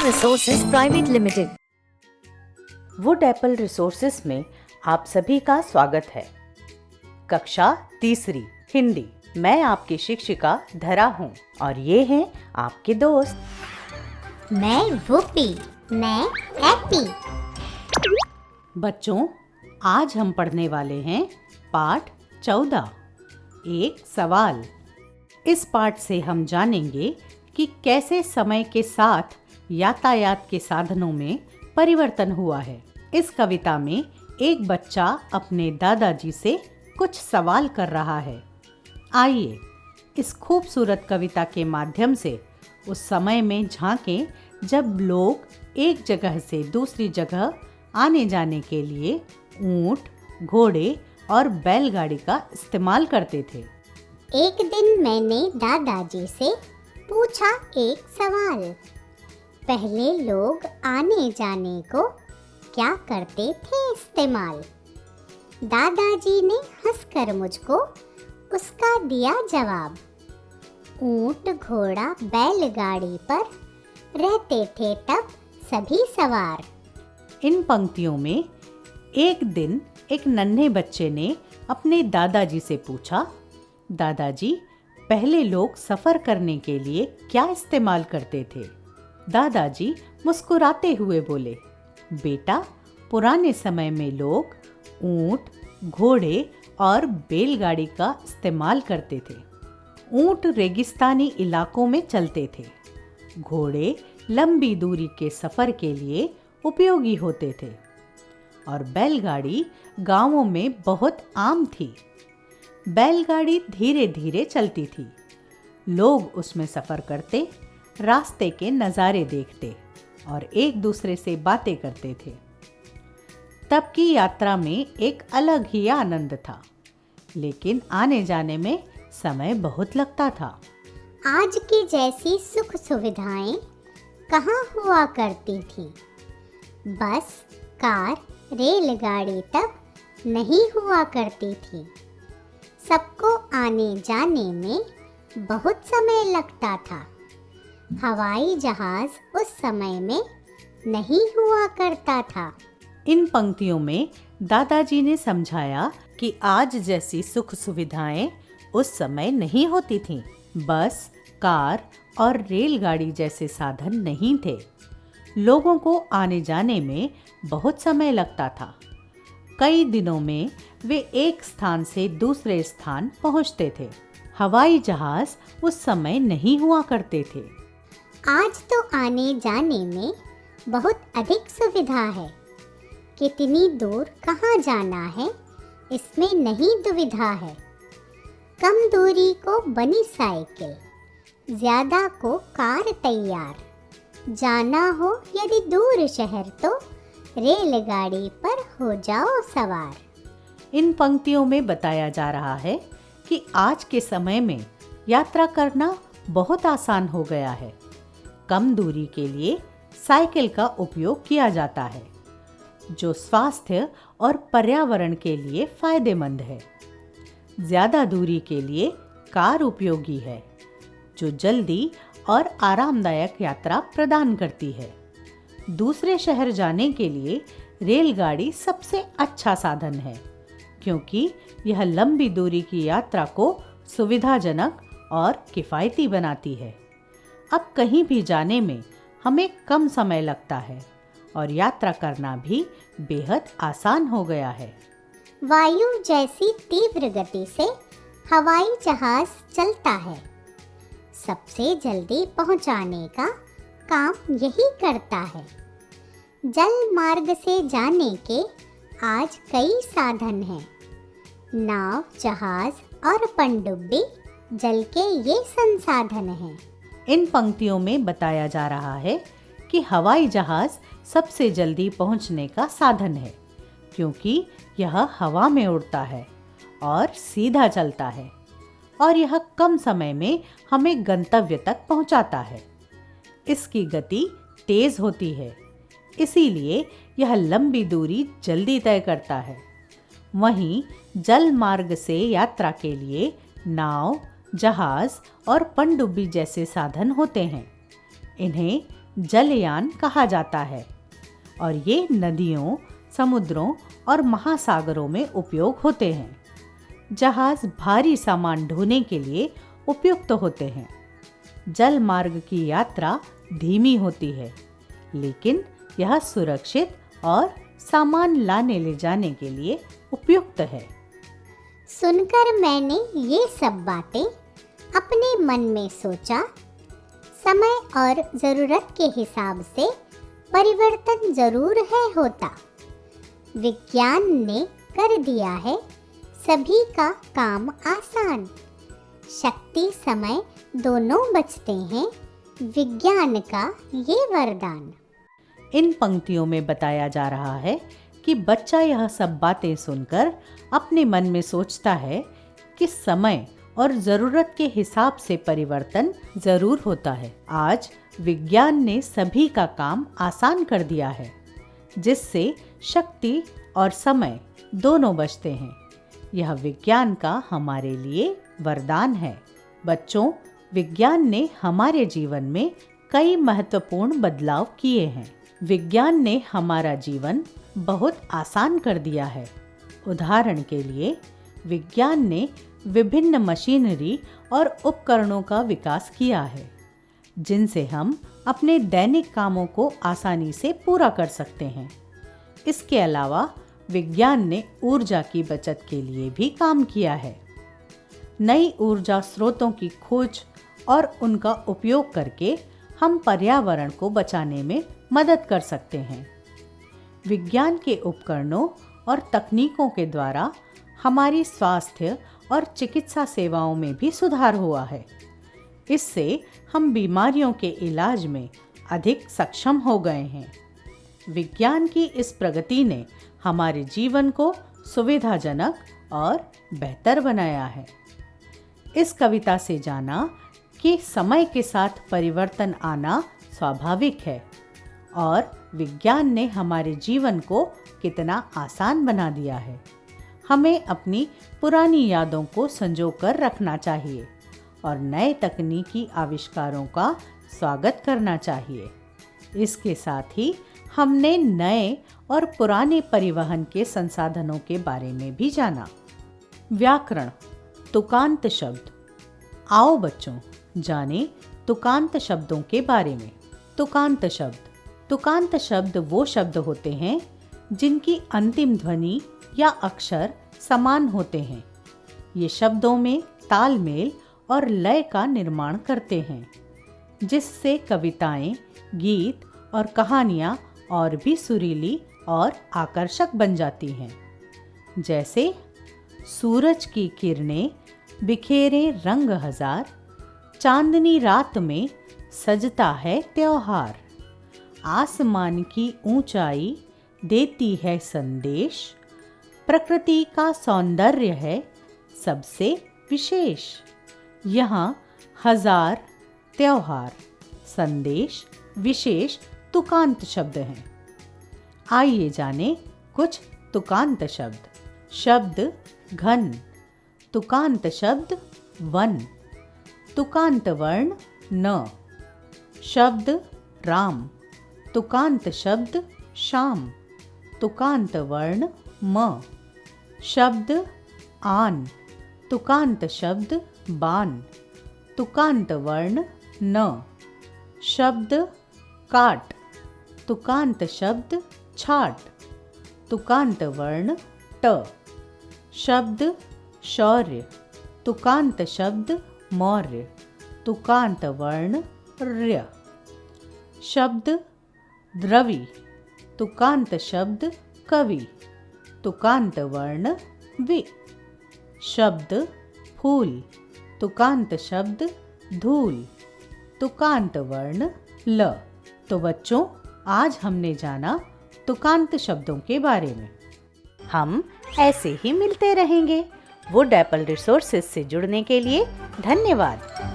Resources private limited. Wood apple resources में आप सभी का स्वागत है। कक्षा तीसरी हिंदी। मैं आपकी शिक्षिका धरा हूँ और ये हैं आपके दोस्त। मैं वुप्पी। मैं हैप्पी। बच्चों, आज हम पढ़ने वाले हैं पाठ 14, एक सवाल। इस पाठ से हम जानेंगे कि कैसे समय के साथ यातायात के साधनों में परिवर्तन हुआ है। इस कविता में एक बच्चा अपने दादाजी से कुछ सवाल कर रहा है। आइए इस खूबसूरत कविता के माध्यम से उस समय में झांकें जब लोग एक जगह से दूसरी जगह आने जाने के लिए ऊंट, घोड़े और बैलगाड़ी का इस्तेमाल करते थे। एक दिन मैंने दादाजी से पूछा एक सवाल। पहले लोग आने जाने को क्या करते थे इस्तेमाल? दादाजी ने हंसकर मुझको उसका दिया जवाब। ऊंट, घोड़ा, बैलगाड़ी पर रहते थे तब सभी सवार। इन पंक्तियों में एक दिन एक नन्हे बच्चे ने अपने दादाजी से पूछा, दादाजी, पहले लोग सफ़र करने के लिए क्या इस्तेमाल करते थे? दादाजी मुस्कुराते हुए बोले, बेटा, पुराने समय में लोग ऊंट, घोड़े और बैलगाड़ी का इस्तेमाल करते थे। ऊंट रेगिस्तानी इलाकों में चलते थे। घोड़े लंबी दूरी के सफ़र के लिए उपयोगी होते थे और बैलगाड़ी गांवों में बहुत आम थी। बैलगाड़ी धीरे धीरे चलती थी। लोग उसमें सफ़र करते, रास्ते के नज़ारे देखते और एक दूसरे से बातें करते थे। तब की यात्रा में एक अलग ही आनंद था, लेकिन आने जाने में समय बहुत लगता था। आज की जैसी सुख सुविधाएं कहाँ हुआ करती थी। बस, कार, रेलगाड़ी तब नहीं हुआ करती थी। सबको आने जाने में बहुत समय लगता था। हवाई जहाज उस समय में नहीं हुआ करता था। इन पंक्तियों में दादाजी ने समझाया कि आज जैसी सुख सुविधाएं उस समय नहीं होती थीं। बस, कार और रेलगाड़ी जैसे साधन नहीं थे। लोगों को आने जाने में बहुत समय लगता था। कई दिनों में वे एक स्थान से दूसरे स्थान पहुंचते थे। हवाई जहाज उस समय नहीं हुआ करते थे। आज तो आने जाने में बहुत अधिक सुविधा है। कितनी दूर कहाँ जाना है, इसमें नहीं दुविधा है। कम दूरी को बनी साइकिल, ज्यादा को कार तैयार। जाना हो यदि दूर शहर तो रेलगाड़ी पर हो जाओ सवार। इन पंक्तियों में बताया जा रहा है कि आज के समय में यात्रा करना बहुत आसान हो गया है। कम दूरी के लिए साइकिल का उपयोग किया जाता है, जो स्वास्थ्य और पर्यावरण के लिए फायदेमंद है। ज़्यादा दूरी के लिए कार उपयोगी है, जो जल्दी और आरामदायक यात्रा प्रदान करती है। दूसरे शहर जाने के लिए रेलगाड़ी सबसे अच्छा साधन है, क्योंकि यह लंबी दूरी की यात्रा को सुविधाजनक और किफ़ायती बनाती है। अब कहीं भी जाने में हमें कम समय लगता है और यात्रा करना भी बेहद आसान हो गया है। वायु जैसी तीव्र गति से हवाई जहाज चलता है। सबसे जल्दी पहुंचाने का काम यही करता है। जल मार्ग से जाने के आज कई साधन हैं। नाव, जहाज और पनडुब्बी जल के ये संसाधन हैं। इन पंक्तियों में बताया जा रहा है कि हवाई जहाज सबसे जल्दी पहुंचने का साधन है, क्योंकि यह हवा में उड़ता है और सीधा चलता है और यह कम समय में हमें गंतव्य तक पहुंचाता है। इसकी गति तेज होती है, इसीलिए यह लंबी दूरी जल्दी तय करता है। वहीं जल मार्ग से यात्रा के लिए नाव, जहाज और पनडुब्बी जैसे साधन होते हैं। इन्हें जलयान कहा जाता है और ये नदियों, समुद्रों और महासागरों में उपयोग होते हैं। जहाज भारी सामान ढोने के लिए उपयुक्त होते हैं। जल मार्ग की यात्रा धीमी होती है, लेकिन यह सुरक्षित और सामान लाने ले जाने के लिए उपयुक्त है। सुनकर मैंने ये सब बातें अपने मन में सोचा। समय और ज़रूरत के हिसाब से परिवर्तन जरूर है होता। विज्ञान ने कर दिया है सभी का काम आसान। शक्ति समय दोनों बचते हैं, विज्ञान का ये वरदान। इन पंक्तियों में बताया जा रहा है कि बच्चा यह सब बातें सुनकर अपने मन में सोचता है कि समय और ज़रूरत के हिसाब से परिवर्तन ज़रूर होता है। आज विज्ञान ने सभी का काम आसान कर दिया है, जिससे शक्ति और समय दोनों बचते हैं। यह विज्ञान का हमारे लिए वरदान है। बच्चों, विज्ञान ने हमारे जीवन में कई महत्वपूर्ण बदलाव किए हैं। विज्ञान ने हमारा जीवन बहुत आसान कर दिया है। उदाहरण के लिए, विज्ञान ने विभिन्न मशीनरी और उपकरणों का विकास किया है, जिनसे हम अपने दैनिक कामों को आसानी से पूरा कर सकते हैं। इसके अलावा विज्ञान ने ऊर्जा की बचत के लिए भी काम किया है। नई ऊर्जा स्रोतों की खोज और उनका उपयोग करके हम पर्यावरण को बचाने में मदद कर सकते हैं। विज्ञान के उपकरणों और तकनीकों के द्वारा हमारी स्वास्थ्य और चिकित्सा सेवाओं में भी सुधार हुआ है। इससे हम बीमारियों के इलाज में अधिक सक्षम हो गए हैं। विज्ञान की इस प्रगति ने हमारे जीवन को सुविधाजनक और बेहतर बनाया है। इस कविता से जाना कि समय के साथ परिवर्तन आना स्वाभाविक है और विज्ञान ने हमारे जीवन को कितना आसान बना दिया है। हमें अपनी पुरानी यादों को संजोकर रखना चाहिए और नए तकनीकी आविष्कारों का स्वागत करना चाहिए। इसके साथ ही हमने नए और पुराने परिवहन के संसाधनों के बारे में भी जाना। व्याकरण, तुकांत शब्द। आओ बच्चों, जाने तुकांत शब्दों के बारे में। तुकांत शब्द। तुकांत शब्द वो शब्द होते हैं जिनकी अंतिम ध्वनि या अक्षर समान होते हैं। ये शब्दों में तालमेल और लय का निर्माण करते हैं, जिससे कविताएं, गीत और कहानियाँ और भी सुरीली और आकर्षक बन जाती हैं। जैसे सूरज की किरणें बिखेरे रंग हजार, चांदनी रात में सजता है त्योहार। आसमान की ऊंचाई देती है संदेश, प्रकृति का सौंदर्य है सबसे विशेष। यहाँ हजार, त्योहार, संदेश, विशेष तुकांत शब्द हैं। आइए जाने कुछ तुकांत शब्द। शब्द घन। तुकांत शब्द वन। तुकांत वर्ण न। शब्द राम। तुकांत शब्द शाम। तुकांत वर्ण म। शब्द आन। तुकांत शब्द बान। तुकांत वर्ण न। शब्द काट। तुकांत शब्द छाट। तुकांत वर्ण ट। शब्द शौर्य। तुकांत शब्द मौर्य। तुकांत वर्ण र्य। शब्द द्रवी। तुकांत शब्द कवि। तुकांत वर्ण वि। शब्द फूल। तुकांत शब्द धूल। तुकांत वर्ण ल। तो बच्चों, आज हमने जाना तुकांत शब्दों के बारे में। हम ऐसे ही मिलते रहेंगे। वुड एप्पल रिसोर्सेज से जुड़ने के लिए धन्यवाद।